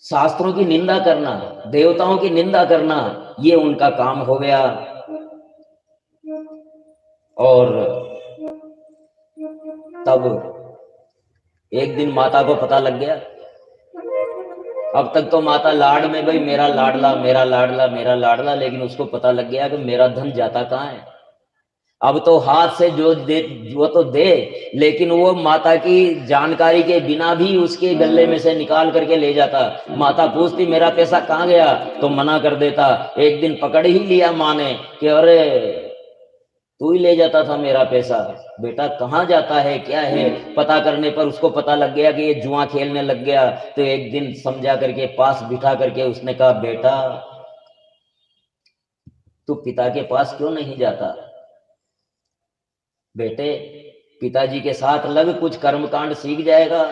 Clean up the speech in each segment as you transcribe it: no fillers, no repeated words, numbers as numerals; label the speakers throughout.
Speaker 1: शास्त्रों की निंदा करना, देवताओं की निंदा करना, ये उनका काम हो गया। और तब एक दिन माता को पता लग गया। अब तक तो माता लाड में, भाई मेरा लाडला मेरा लाडला मेरा लाडला, लेकिन उसको पता लग गया कि मेरा धन जाता कहाँ है। अब तो हाथ से जो दे वो तो दे, लेकिन वो माता की जानकारी के बिना भी उसके गले में से निकाल करके ले जाता। माता पूछती मेरा पैसा कहाँ गया, तो मना कर देता। एक दिन पकड़ ही लिया माँ ने कि अरे तू ही ले जाता था मेरा पैसा, बेटा कहाँ जाता है क्या है। पता करने पर उसको पता लग गया कि ये जुआ खेलने लग गया। तो एक दिन समझा करके पास बिठा करके उसने कहा बेटा तू पिता के पास क्यों नहीं जाता। बेटे पिताजी के साथ लग, कुछ कर्मकांड सीख जाएगा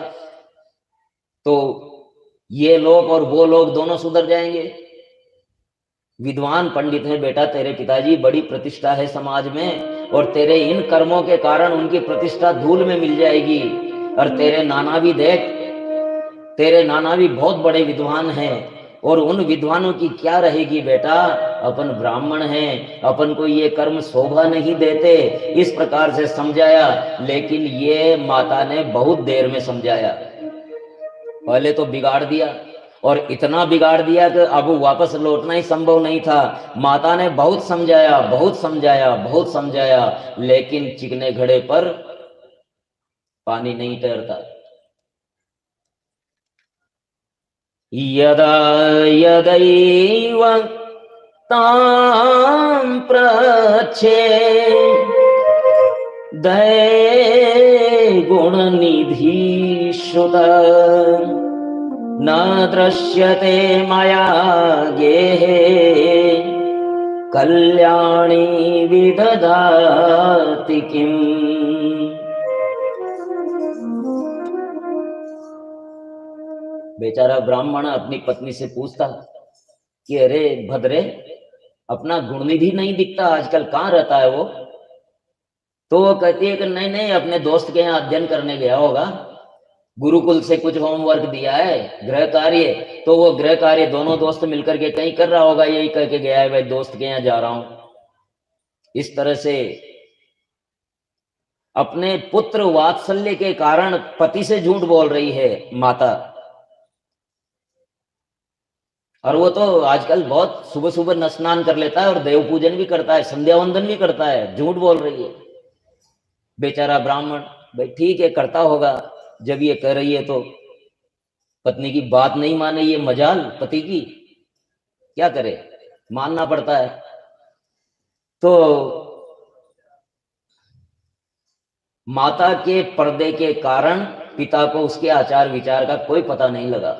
Speaker 1: तो ये लोग और वो लोग दोनों सुधर जाएंगे। विद्वान पंडित हैं बेटा तेरे पिताजी, बड़ी प्रतिष्ठा है समाज में, और तेरे इन कर्मों के कारण उनकी प्रतिष्ठा धूल में मिल जाएगी। और तेरे नाना भी देख, तेरे नाना भी बहुत बड़े विद्वान हैं, और उन विद्वानों की क्या रहेगी बेटा, अपन ब्राह्मण हैं, अपन को ये कर्म शोभा नहीं देते। इस प्रकार से समझाया, लेकिन ये माता ने बहुत देर में समझाया। पहले तो बिगाड़ दिया, और इतना बिगाड़ दिया कि अब वापस लौटना ही संभव नहीं था। माता ने बहुत समझाया बहुत समझाया बहुत समझाया, लेकिन चिकने घड़े पर पानी नहीं तैरता। यदा यदैव तां प्रच्छे दये गुणनिधि श्रुता न दृश्यते मया गेहे कल्याणी विदधाति किम। बेचारा ब्राह्मण अपनी पत्नी से पूछता कि अरे भद्रे, अपना गुणनिधि नहीं दिखता आजकल, कहाँ रहता है वो। तो वो कहती है कि नहीं नहीं, अपने दोस्त के यहाँ अध्ययन करने गया होगा, गुरुकुल से कुछ होमवर्क दिया है गृह कार्य, तो वो गृह कार्य दोनों दोस्त मिलकर के कहीं कर रहा होगा, यही कह के गया है भाई दोस्त के यहाँ जा रहा हूं। इस तरह से अपने पुत्र वात्सल्य के कारण पति से झूठ बोल रही है माता। और वो तो आजकल बहुत सुबह सुबह स्नान कर लेता है और देव पूजन भी करता है, संध्या वंदन भी करता है, झूठ बोल रही है। बेचारा ब्राह्मण, भाई ठीक है करता होगा, जब ये कह रही है तो पत्नी की बात नहीं माने, ये मजाल पति की, क्या करे, मानना पड़ता है। तो माता के पर्दे के कारण पिता को उसके आचार विचार का कोई पता नहीं लगा।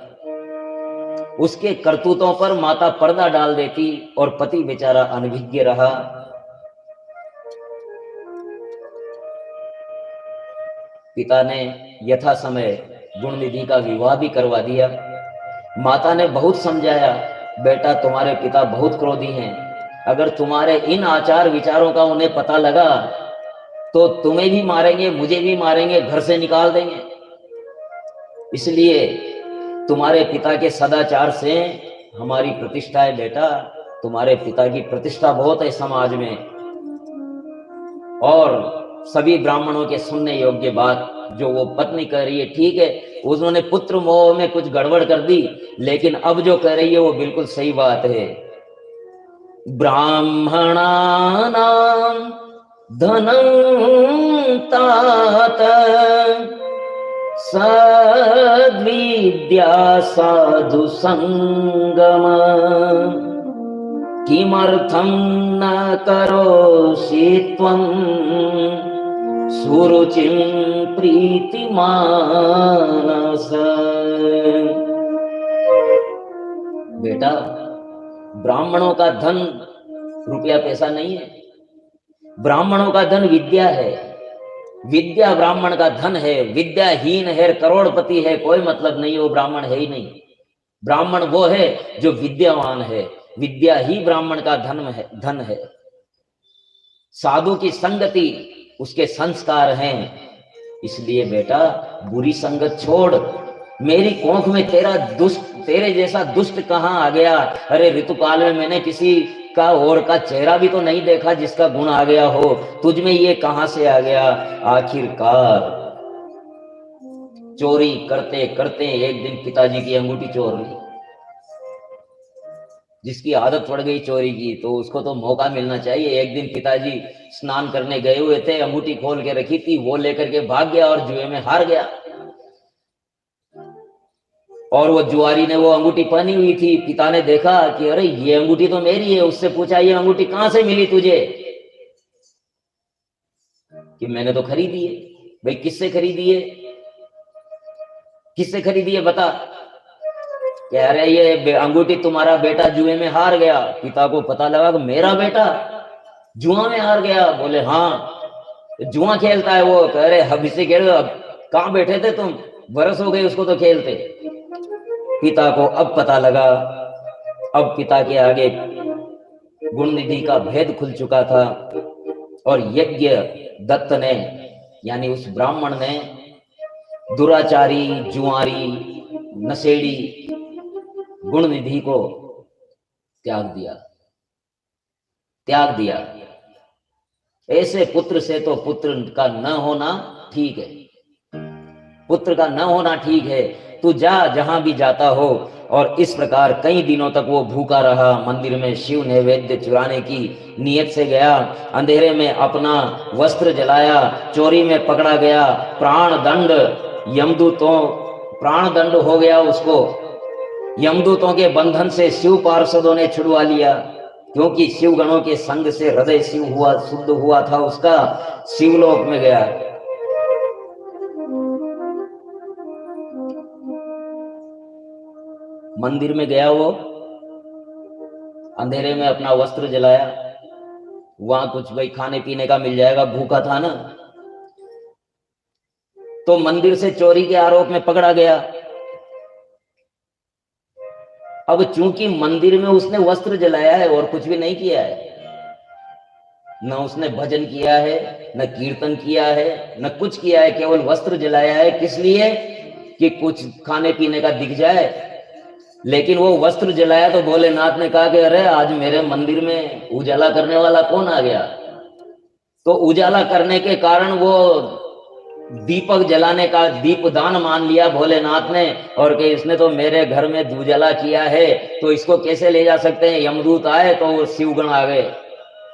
Speaker 1: उसके करतूतों पर माता पर्दा डाल देती और पति बेचारा अनभिज्ञ रहा। पिता ने यथा समय गुणनिधि का विवाह भी करवा दिया। माता ने बहुत समझाया, बेटा तुम्हारे पिता बहुत क्रोधी हैं, अगर तुम्हारे इन आचार विचारों का उन्हें पता लगा तो तुम्हें भी मारेंगे, मुझे भी मारेंगे, घर से निकाल देंगे। इसलिए तुम्हारे पिता के सदाचार से हमारी प्रतिष्ठा है बेटा, तुम्हारे पिता की प्रतिष्ठा बहुत है समाज में। और सभी ब्राह्मणों के सुनने योग्य बात जो वो पत्नी कह रही है, ठीक है उन्होंने पुत्र मोह में कुछ गड़बड़ कर दी, लेकिन अब जो कह रही है वो बिल्कुल सही बात है। ब्राह्मणानां धनं तात सद्विद्या साधु संगम किमर्थं न करोषि त्वं सुरुचिं प्रीतिमानस। बेटा ब्राह्मणों का धन रुपया पैसा नहीं है, ब्राह्मणों का धन विद्या है, विद्या ब्राह्मण का धन है। विद्याहीन है, करोड़पति है, कोई मतलब नहीं, वो ब्राह्मण है ही नहीं। ब्राह्मण वो है जो विद्यावान है, विद्या ही ब्राह्मण का धन है। साधु की संगति उसके संस्कार हैं। इसलिए बेटा बुरी संगत छोड़, मेरी कोख में तेरे जैसा दुष्ट कहाँ आ गया। अरे ऋतुकाल में मैंने किसी का और का चेहरा भी तो नहीं देखा जिसका गुण आ गया हो, तुझ में ये कहां से आ गया। आखिरकार चोरी करते करते एक दिन पिताजी की अंगूठी चोर ली। जिसकी आदत पड़ गई चोरी की तो उसको तो मौका मिलना चाहिए। एक दिन पिताजी स्नान करने गए हुए थे, अंगूठी खोल के रखी थी, वो लेकर के भाग गया और जुए में हार गया। और वो जुआरी ने वो अंगूठी पहनी हुई थी। पिता ने देखा कि अरे ये अंगूठी तो मेरी है। उससे पूछा ये अंगूठी कहां से मिली तुझे? कि मैंने तो खरीदी है। भाई किससे खरीदी है? किससे खरीदी है बता। कह रहे ये अंगूठी तुम्हारा बेटा जुए में हार गया। पिता को पता लगा कि मेरा बेटा जुआ में हार गया। बोले हाँ जुआ खेलता है वो। कह रहे अब इसे खेल, कहां बैठे थे तुम, बरस हो गए उसको तो खेलते। पिता को अब पता लगा। अब पिता के आगे गुण निधि का भेद खुल चुका था और यज्ञ दत्त ने यानी उस ब्राह्मण ने दुराचारी जुआरी नशेड़ी गुण निधि को त्याग दिया। ऐसे पुत्र से तो पुत्र का न होना ठीक है। पुत्र का न होना ठीक है। तू जा जहां भी जाता हो। और इस प्रकार कई दिनों तक वो भूखा रहा। मंदिर में शिव नैवेद्य चुराने की नियत से गया। अंधेरे में अपना वस्त्र जलाया, चोरी में पकड़ा गया। प्राण दंड हो गया उसको। यमदूतों के बंधन से शिव पार्षदों ने छुड़वा लिया, क्योंकि शिव गणों के संग से हृदय शुद्ध हुआ था उसका। शिवलोक में गया। मंदिर में गया वो, अंधेरे में अपना वस्त्र जलाया। वहां कुछ भाई खाने पीने का मिल जाएगा, भूखा था ना। तो मंदिर से चोरी के आरोप में पकड़ा गया। अब चूंकि मंदिर में उसने वस्त्र जलाया है और कुछ भी नहीं किया है, न उसने भजन किया है, न कीर्तन किया है, न कुछ किया है, केवल वस्त्र जलाया है। किस लिए? कि कुछ खाने पीने का दिख जाए। लेकिन वो वस्त्र जलाया तो भोलेनाथ ने कहा कि अरे आज मेरे मंदिर में उजाला करने वाला कौन आ गया। तो उजाला करने के कारण वो दीपक जलाने का दीपदान मान लिया भोलेनाथ ने। और कि इसने तो मेरे घर में उजाला किया है, तो इसको कैसे ले जा सकते हैं। यमदूत आए तो वो शिवगण आ गए।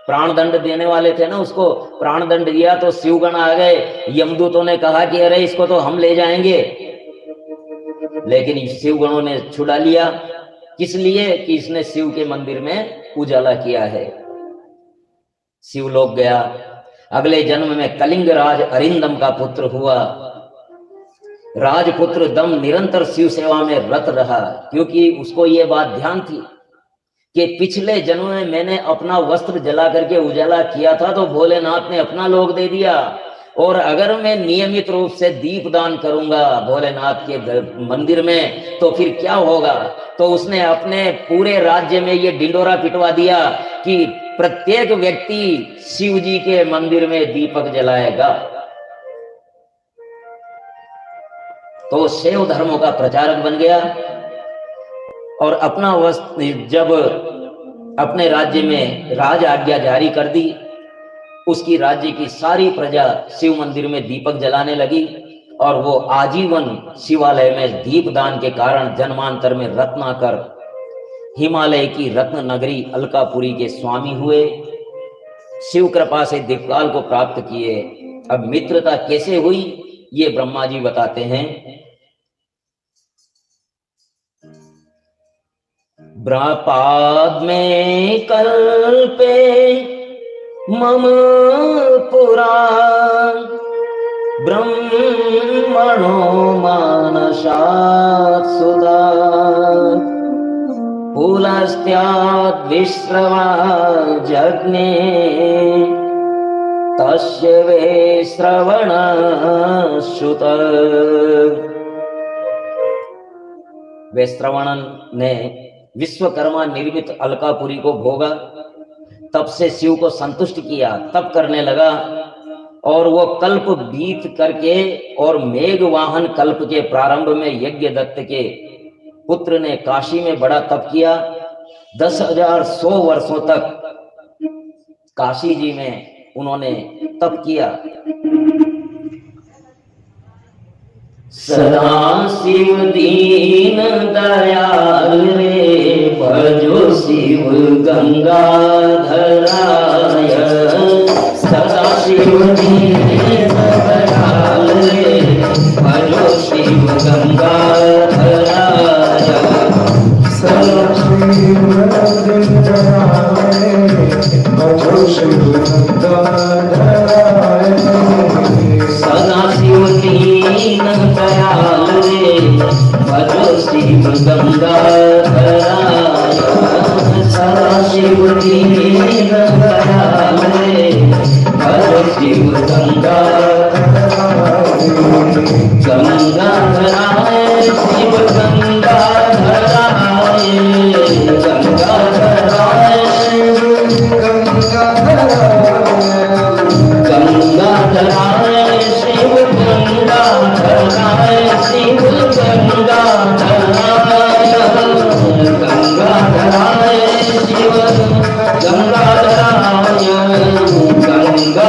Speaker 1: प्राण दंड देने वाले थे ना, उसको प्राण दंड दिया तो शिवगण आ गए। यमदूतों ने कहा कि अरे इसको तो हम ले जाएंगे, लेकिन शिवगणों ने छुड़ा लिया। किस लिए? कि इसने शिव के मंदिर में उजाला किया है। शिवलोक गया। अगले जन्म में कलिंग राज अरिंदम का पुत्र हुआ। राजपुत्र दम निरंतर शिव सेवा में रत रहा, क्योंकि उसको ये बात ध्यान थी कि पिछले जन्म में मैंने अपना वस्त्र जला करके उजाला किया था, तो भोलेनाथ ने अपना लोक दे दिया। और अगर मैं नियमित रूप से दीपदान करूंगा भोलेनाथ के मंदिर में तो फिर क्या होगा। तो उसने अपने पूरे राज्य में ये डिंडोरा पिटवा दिया कि प्रत्येक व्यक्ति शिव जी के मंदिर में दीपक जलाएगा। तो शैव धर्मों का प्रचारक बन गया। और अपना जब अपने राज्य में राज आज्ञा जारी कर दी, उसकी राज्य की सारी प्रजा शिव मंदिर में दीपक जलाने लगी। और वो आजीवन शिवालय में दीपदान के कारण जन्मांतर में रत्नाकर हिमालय की रत्न नगरी अलकापुरी के स्वामी हुए। शिव कृपा से दीपकाल को प्राप्त किए। अब मित्रता कैसे हुई ये ब्रह्मा जी बताते हैं। ब्रह्मपाद में कल्पे मम पुरा ब्रह्मणो मानसात् सुधा पुलस्त्याद् विश्रवा जग्ने तस्य वे श्रवण श्रुत। वे श्रवणन ने विश्वकर्मा निर्मित अलकापुरी को भोगा, तब से शिव को संतुष्ट किया, तप करने लगा और वो कल्प बीत करके और मेघ वाहन कल्प के प्रारंभ में यज्ञ दत्त के पुत्र ने काशी में बड़ा तप किया। 10,100 वर्षों तक काशी जी में उन्होंने तप किया। सदा शिव दीन दयाल रे, भजो शिव गंगाधराय। सदा शिव दीन दयाल रे, भजो शिव गंगाधराय। सदा शिव दीन दयाल रे, भजो शिव गंगाधराय। सदा शिव दीन दयाल रे, भजो शिव गंगाधराय। सदा शिव दीन दयाल रे, भजो शिव गंगाधराय। गंगाधराय शिव गंगाधराय, गंगाधराय शिव गंगाधराय। गंगाधराय शिव गंगाधराय, शिव गंगाधराय। गंगाधराय शिव गंगाधराय,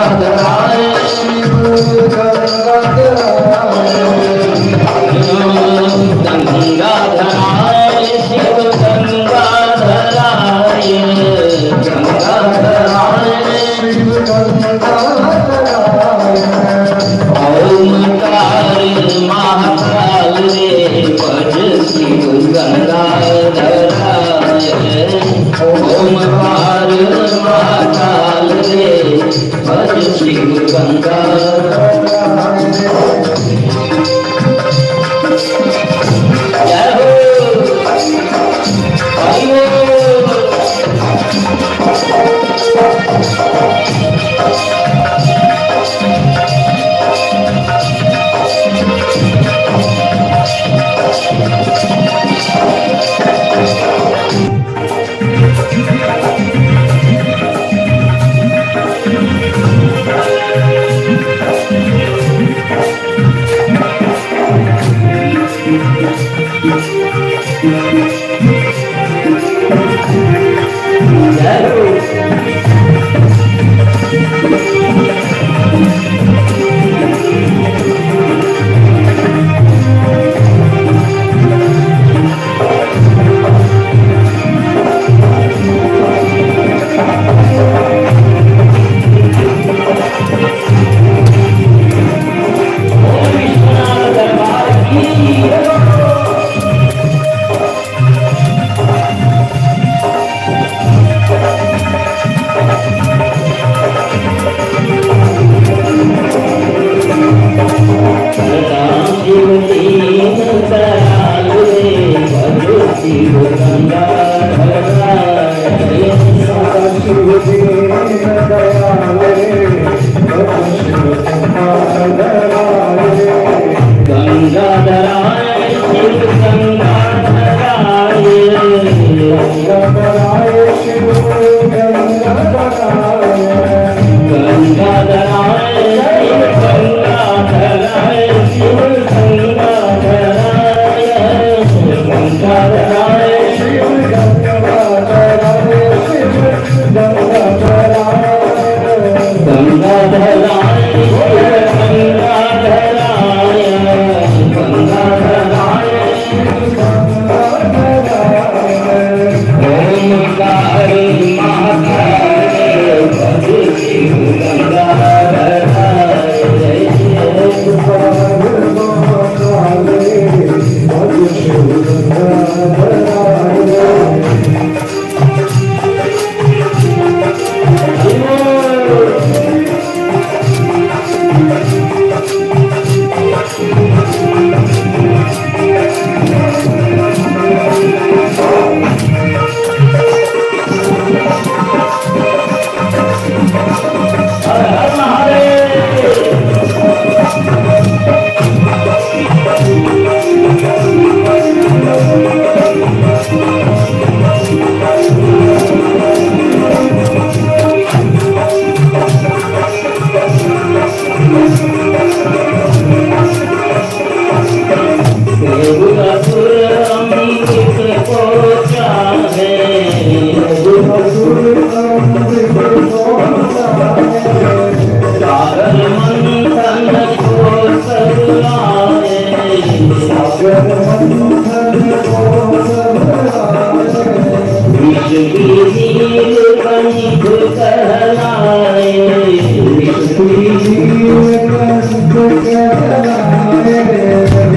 Speaker 1: गंगाधराय शिव गंगाधराय। गंगाधराय शिव गंगाधराय, गंगाधराय शिव गंगाधराय। ओमकार महाकाल रे, भज शिव गंगाधराय। ओमकार महाकाल रे, भज शिव गंगाधराय। जय हो हरि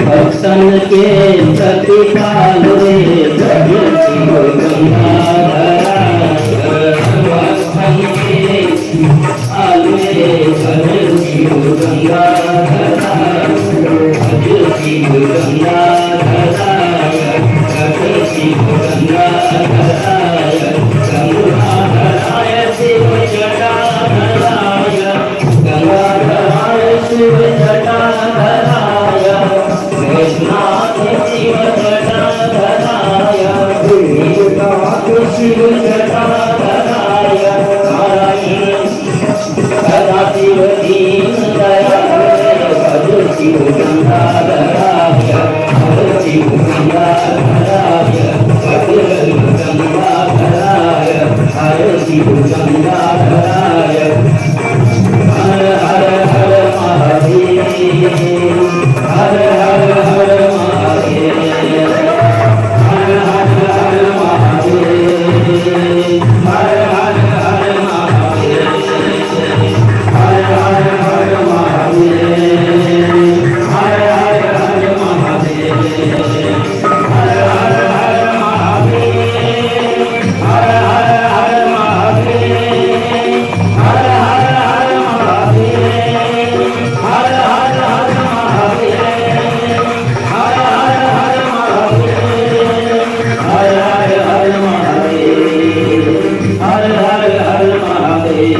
Speaker 1: भक्तन के प्रतिपाल रे शिव गंगाधरा, भक्तन के आलवे शिव गंगाधरा, शिव गंगाधरा, शिव गंगाधरा, गंगाधराय शिव जटाधराय, गंगाधराय शिव जटाधराय, कृष्णाथ शिव जटाधराय, शिव जटाधराय, सदा शिव दीन दयाल, शिव गंगाधराय, शिव गंगाधराय, शिव गंगाधराय, शिव गंगाधराय, हर हर हर महादेव, हर हर हर महादेव, हर हर हर महादेव, हर हर हर महादेव, हर हर हर महादेव, हर हर हर महादेव, हर हर हर महादेव, हर हर हर महादेव, हर हर हर महादेव, हर हर हर महादेव, हर हर हर महादेव, हर हर हर महादेव, हर हर हर महादेव,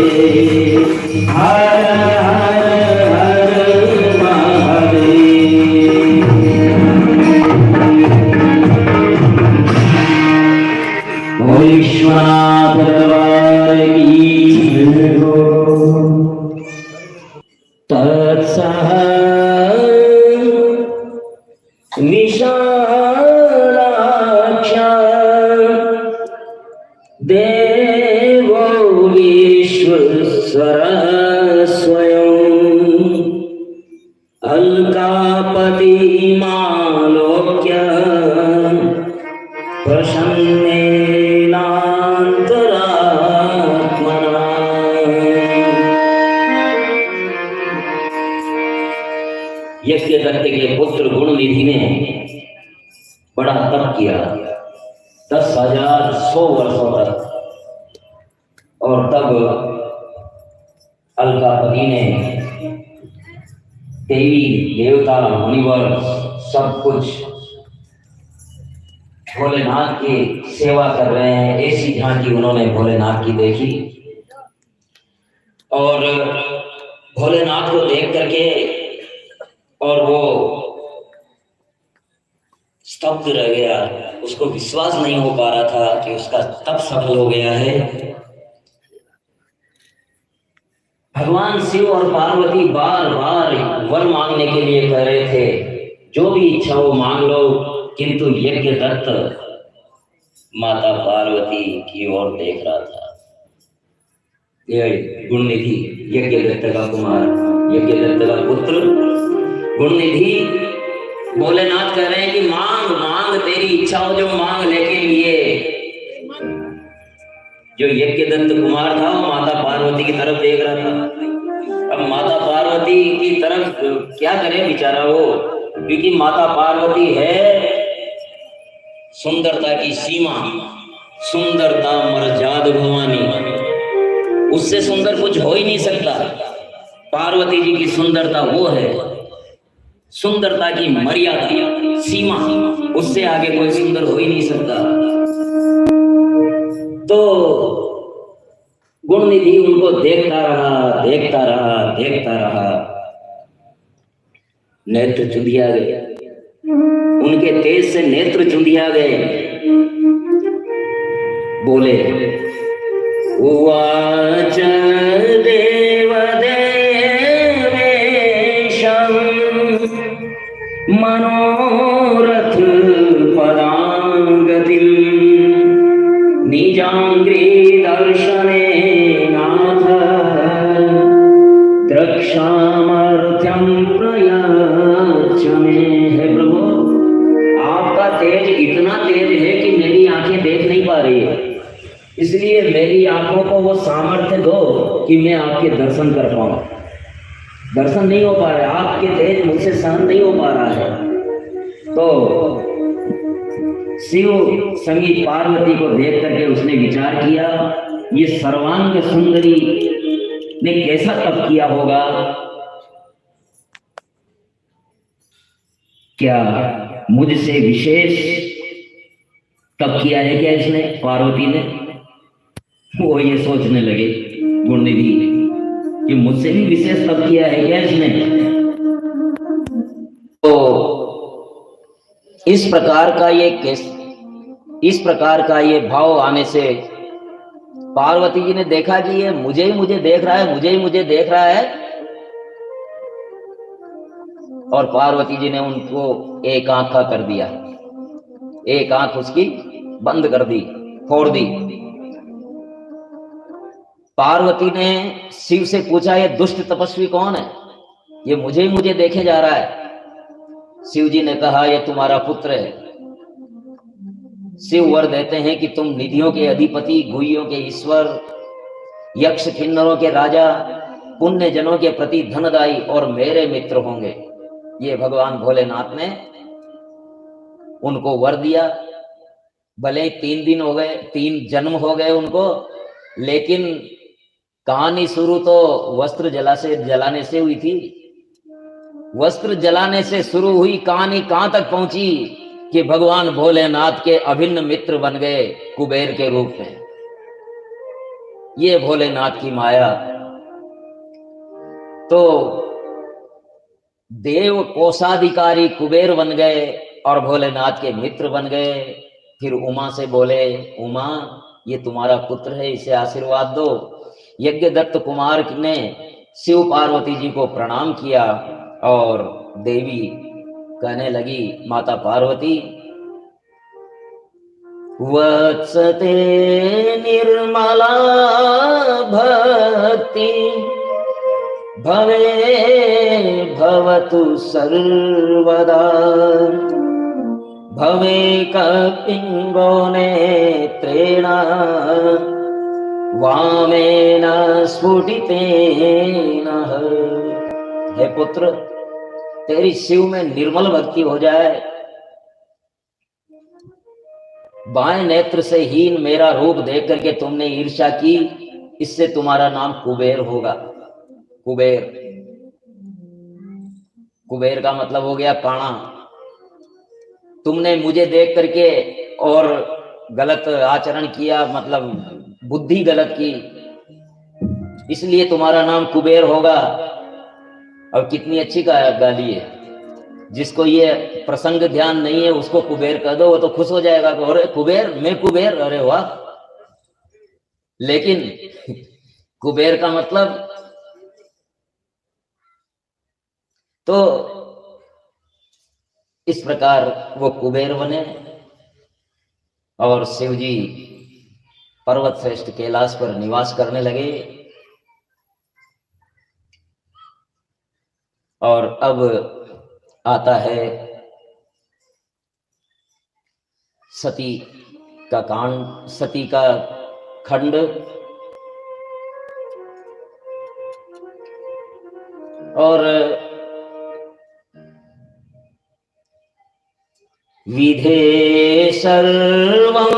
Speaker 1: हर हर हर महादेव। विश्वनाथ दरबार की तत्सह विशालाक्ष देवो विश्वेश्वर स्वयं, अलकापति मालोक्य प्रसन्नेनान्तरात्मना। यज्ञदत्त के पुत्र गुणनिधि ने बड़ा तप किया 10,100 वर्षों तक, और तब अलकापति ने देवी देवता मुनिवर सब कुछ भोलेनाथ की सेवा कर रहे हैं, ऐसी झांकी उन्होंने भोलेनाथ की देखी। और भोलेनाथ को देख करके और वो स्तब्ध रह गया, उसको विश्वास नहीं हो पा रहा था कि उसका तप सफल हो गया है। भगवान शिव और पार्वती बार बार वर मांगने के लिए कह रहे थे, जो भी इच्छा हो मांग लो, किंतु यज्ञदत्त माता पार्वती की ओर देख रहा था। यह गुणनिधि यज्ञदत्त का कुमार, यज्ञदत्त का पुत्र गुणनिधि भोलेनाथ कह रहे हैं कि मांग मांग, तेरी इच्छा हो जो मांग, लेके लिए। जो यज्ञदत्त कुमार था वो माता पार्वती की तरफ देख रहा था। अब माता पार्वती की तरफ क्या करे बेचारा वो, क्योंकि माता पार्वती है सुंदरता की सीमा, सुंदरता मर्याद भवानी, उससे सुंदर कुछ हो ही नहीं सकता। पार्वती जी की सुंदरता वो है, सुंदरता की मर्यादा सीमा, उससे आगे कोई सुंदर हो ही नहीं सकता। तो गुणनिधि उनको देखता रहा, देखता रहा, देखता रहा, नेत्र चुंधिया गए, उनके तेज से नेत्र चुंधिया गए। बोले, उवाच देव देवेशं मनोरथ पदांगतिं निजांग्री दर्शने नाथ द्रक्षामर्थ्यं प्रयाच मे। हे प्रभु, आपका तेज इतना तेज है कि मेरी आंखें देख नहीं पा रही है। इसलिए मेरी आंखों को वो सामर्थ्य दो कि मैं आपके दर्शन कर पाऊं। दर्शन नहीं हो पा रहा है, आपके तेज मुझसे सहन नहीं हो पा रहा है। तो शिव संगी पार्वती को देख करके उसने विचार किया, ये सर्वांग सुंदरी ने कैसा तप किया होगा, क्या मुझसे विशेष तप किया है क्या इसने, पार्वती ने। वो ये सोचने लगे गुणनिधि कि मुझसे भी विशेष तप किया है क्या इसने। तो इस प्रकार का ये भाव आने से पार्वती जी ने देखा कि ये मुझे ही मुझे देख रहा है, मुझे ही मुझे देख रहा है। और पार्वती जी ने उनको एक आंख का कर दिया, एक आंख उसकी बंद कर दी, फोड़ दी। पार्वती ने शिव से पूछा, ये दुष्ट तपस्वी कौन है, ये मुझे ही मुझे देखे जा रहा है। शिव जी ने कहा, ये तुम्हारा पुत्र है। शिव वर देते हैं कि तुम निधियों के अधिपति, गुहियों के ईश्वर, यक्ष किन्नरों के राजा, पुण्य जनों के प्रति धनदायी और मेरे मित्र होंगे। ये भगवान भोलेनाथ ने उनको वर दिया। भले 3 दिन हो गए, 3 जन्म हो गए उनको, लेकिन कहानी शुरू तो वस्त्र जलाने से हुई थी। वस्त्र जलाने से शुरू हुई कहानी कहां तक पहुंची कि भगवान भोलेनाथ के अभिन्न मित्र बन गए कुबेर के रूप में। ये भोलेनाथ की माया। तो देव कोषाधिकारी कुबेर बन गए और भोलेनाथ के मित्र बन गए। फिर उमा से बोले, उमा ये तुम्हारा पुत्र है, इसे आशीर्वाद दो। यज्ञदत्त कुमार ने शिव पार्वती जी को प्रणाम किया और देवी कहने लगी, माता पार्वती, वत्सते निर्मला भक्ति भवे भवतु सर्वदा, भवे कपिंगो नेत्रेण वामेन स्फुटितेन। हे पुत्र, तेरी शिव में निर्मल भक्ति हो जाए, बाएं नेत्र से हीन मेरा रूप देख करके तुमने ईर्ष्या की, इससे तुम्हारा नाम कुबेर होगा। कुबेर, कुबेर का मतलब हो गया काणा। तुमने मुझे देख करके और गलत आचरण किया, मतलब बुद्धि गलत की, इसलिए तुम्हारा नाम कुबेर होगा। और कितनी अच्छी गाली है, जिसको ये प्रसंग ध्यान नहीं है उसको कुबेर कह दो, वो तो खुश हो जाएगा, अरे कुबेर, मैं कुबेर, अरे वाह। लेकिन कुबेर का मतलब, तो इस प्रकार वो कुबेर बने और शिव जी पर्वत श्रेष्ठ कैलाश पर निवास करने लगे। और अब आता है सती का कांड, सती का खंड। और विधे सर्वं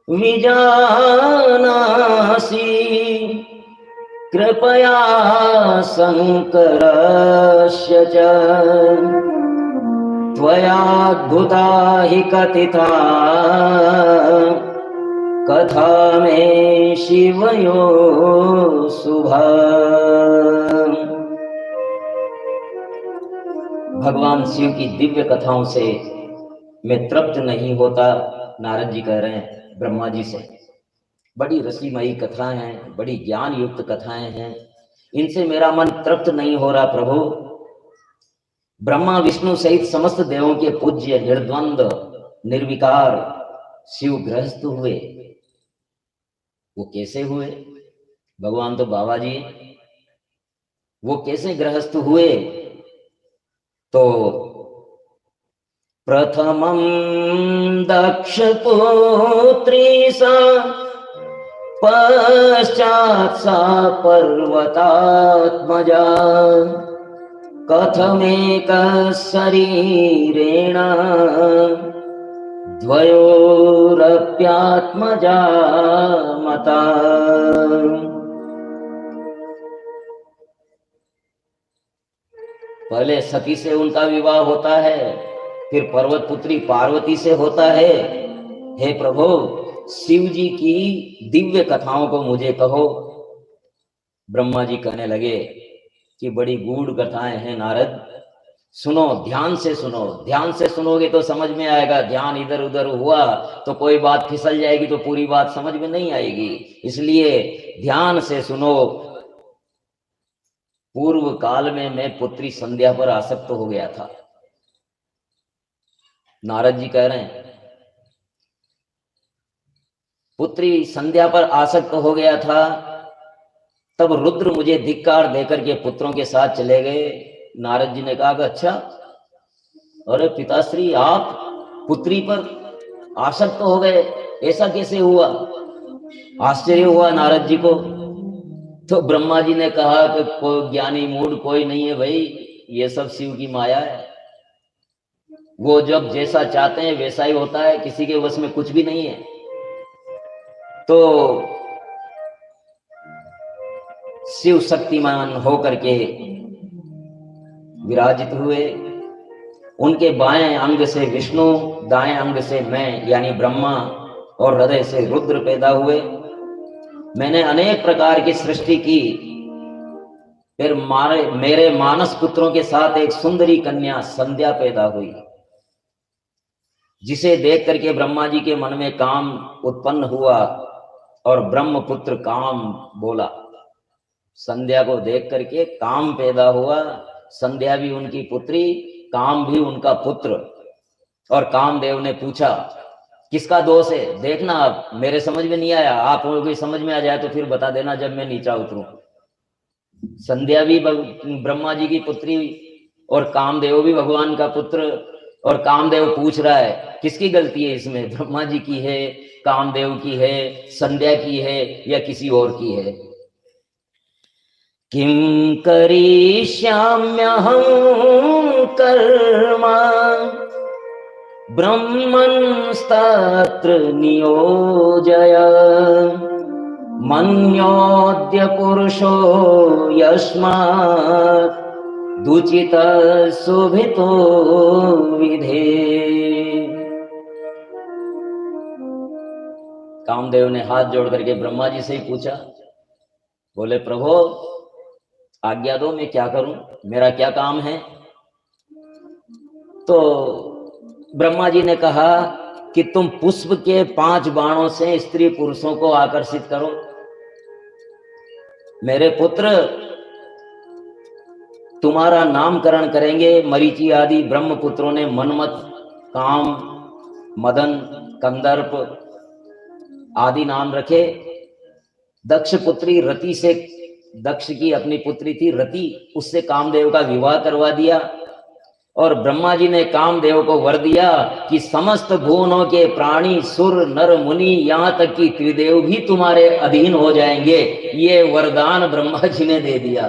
Speaker 1: विजानासि कृपया शंकरस्य च, त्वयाद्भुता हि कथिता कथा में शिवयो शुभा। भगवान शिव की दिव्य कथाओं से मैं तृप्त नहीं होता, नारद जी कह रहे हैं ब्रह्मा जी से। बड़ी रसीमयी कथाएं हैं, बड़ी ज्ञान युक्त कथाएं हैं, इनसे मेरा मन तृप्त नहीं हो रहा प्रभु। ब्रह्मा विष्णु सहित समस्त देवों के पूज्य निर्द्वंद निर्विकार शिव गृहस्थ हुए। वो कैसे हुए? भगवान तो बाबा जी, वो कैसे गृहस्थ हुए? तो प्रथमं दक्षपुत्री सा पश्चात् सा पर्वतात्मजा कथमेकः शरीरेण द्वयोरप्यात्मजा मता। पहले सती से उनका विवाह होता है, फिर पर्वत पुत्री पार्वती से होता है। हे प्रभु, शिव जी की दिव्य कथाओं को मुझे कहो। ब्रह्मा जी कहने लगे कि बड़ी गूढ़ कथाएं हैं नारद, सुनो, ध्यान से सुनो। ध्यान से सुनोगे तो समझ में आएगा, ध्यान इधर उधर हुआ तो कोई बात फिसल जाएगी तो पूरी बात समझ में नहीं आएगी, इसलिए ध्यान से सुनो। पूर्व काल में मैं पुत्री संध्या पर आसक्त हो गया था। नारद जी कह रहे हैं पुत्री संध्या पर आसक्त हो गया था, तब रुद्र मुझे धिक्कार देकर के पुत्रों के साथ चले गए। नारद जी ने कहा कि अच्छा, अरे पिताश्री, आप पुत्री पर आसक्त हो गए, ऐसा कैसे हुआ? आश्चर्य हुआ नारद जी को। तो ब्रह्मा जी ने कहा कि कोई ज्ञानी मूड कोई नहीं है भाई, ये सब शिव की माया है। वो जब जैसा चाहते हैं वैसा ही होता है, किसी के वश में कुछ भी नहीं है। तो शिव शक्तिमान होकर के विराजित हुए। उनके बाएं अंग से विष्णु, दाएं अंग से मैं यानी ब्रह्मा और हृदय से रुद्र पैदा हुए। मैंने अनेक प्रकार की सृष्टि की। फिर मेरे मानस पुत्रों के साथ एक सुंदरी कन्या संध्या पैदा हुई, जिसे देख करके ब्रह्मा जी के मन में काम उत्पन्न हुआ और ब्रह्मपुत्र काम बोला। संध्या को देख करके काम पैदा हुआ। संध्या भी उनकी पुत्री, काम भी उनका पुत्र। और कामदेव ने पूछा किसका दोष है? देखना, आप मेरे समझ में नहीं आया, आप कोई समझ में आ जाए तो फिर बता देना जब मैं नीचा उतरूं। संध्या भी ब्रह्मा जी की पुत्री और कामदेव भी भगवान का पुत्र। और कामदेव पूछ रहा है किसकी गलती है इसमें, ब्रह्मा जी की है, कामदेव की है, संध्या की है या किसी और की है? किम करिष्याम्यहं कर्म ब्रह्मन्स्तत्र नियोजय मन्योऽद्य पुरुषो यस्मात् दुचित सुभितो विधे। कामदेव ने हाथ जोड़ करके ब्रह्मा जी से ही पूछा, बोले प्रभु आज्ञा दो, मैं क्या करूं, मेरा क्या काम है? तो ब्रह्मा जी ने कहा कि तुम पुष्प के 5 बाणों से स्त्री पुरुषों को आकर्षित करो। मेरे पुत्र तुम्हारा नामकरण करेंगे। मरीचि आदि ब्रह्मपुत्रों ने मनमत, काम, मदन, कंदर्प आदि नाम रखे। दक्ष पुत्री रति से, दक्ष की अपनी पुत्री थी रति, उससे कामदेव का विवाह करवा दिया। और ब्रह्मा जी ने कामदेव को वर दिया कि समस्त भुवनों के प्राणी, सुर, नर, मुनि, यहां तक कि त्रिदेव भी तुम्हारे अधीन हो जाएंगे। ये वरदान ब्रह्मा जी ने दे दिया।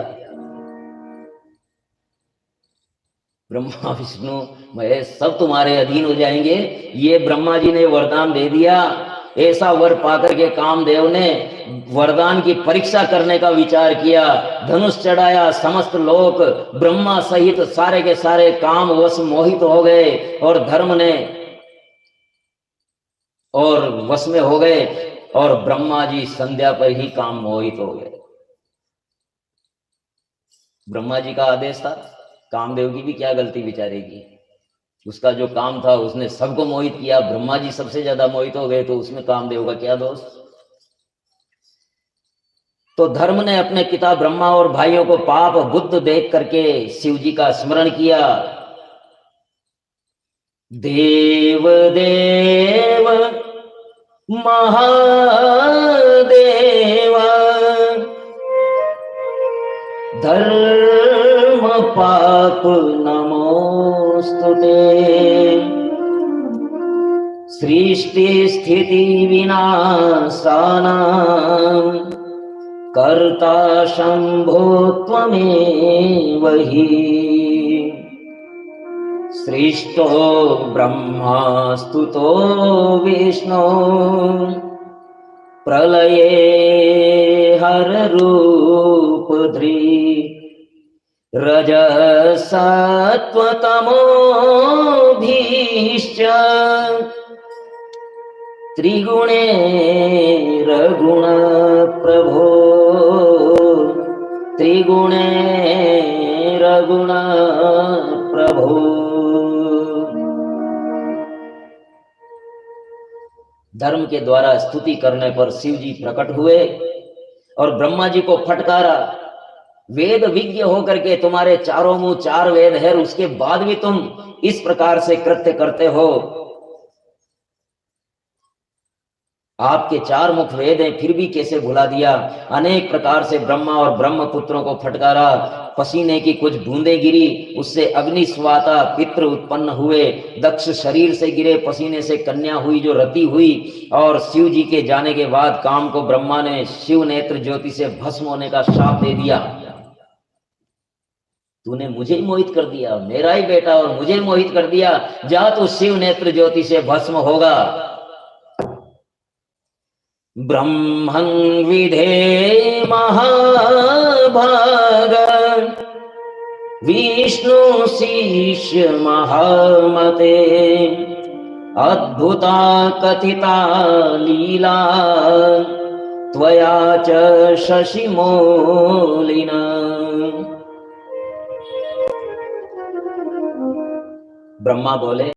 Speaker 1: ब्रह्मा विष्णु महेश सब तुम्हारे अधीन हो जाएंगे, ये ब्रह्मा जी ने वरदान दे दिया। ऐसा वर पाकर के कामदेव ने वरदान की परीक्षा करने का विचार किया। धनुष चढ़ाया, समस्त लोक ब्रह्मा सहित सारे के सारे काम वश मोहित हो गए और धर्म ने और वश में हो गए। और ब्रह्मा जी संध्या पर ही काम मोहित हो गए। ब्रह्मा जी का आदेश था, कामदेव की भी क्या गलती बेचारेगी, उसका जो काम था उसने सबको मोहित किया। ब्रह्मा जी सबसे ज्यादा मोहित हो गए तो उसमें कामदेव का क्या दोष? तो धर्म ने अपने पिता ब्रह्मा और भाइयों को पाप बुद्ध देख करके शिव जी का स्मरण किया। देव देव महादेव धर्म पाप नमोस्तुते। सृष्टि स्थिति विनाशानां कर्ता शंभो त्वमेव हि। सृष्टो ब्रह्मा स्तुतो विष्णु प्रलये हर रूप धृ। रजसत्वतमोभिश्च त्रिगुणे रगुण प्रभो। त्रिगुणे रगुण प्रभो। धर्म के द्वारा स्तुति करने पर शिव जी प्रकट हुए और ब्रह्मा जी को फटकारा, वेद विज्ञ होकर के तुम्हारे चारों मुंह चार वेद है, उसके बाद भी तुम इस प्रकार से कृत्य करते हो। आपके चार मुख वेद हैं, फिर भी कैसे भुला दिया। अनेक प्रकार से ब्रह्मा और ब्रह्मपुत्रों को फटकारा। पसीने की कुछ बूंदें गिरी, उससे अग्नि स्वाता पितृ उत्पन्न हुए। दक्ष शरीर से गिरे, पसीने से कन्या हुई जो रति हुई। और शिव जी के जाने के बाद काम को ब्रह्मा ने शिव नेत्र ज्योति से भस्म होने का शाप दे दिया। तूने मुझे ही मोहित कर दिया, मेरा ही बेटा और मुझे मोहित कर दिया, जा तू शिव नेत्र ज्योति से भस्म होगा। ब्रह्मं विधे महाभाग विष्णु शिष्य महामते। अद्भुता कथिता लीला त्वया च शशिमौलिना। ब्रह्मा बोले,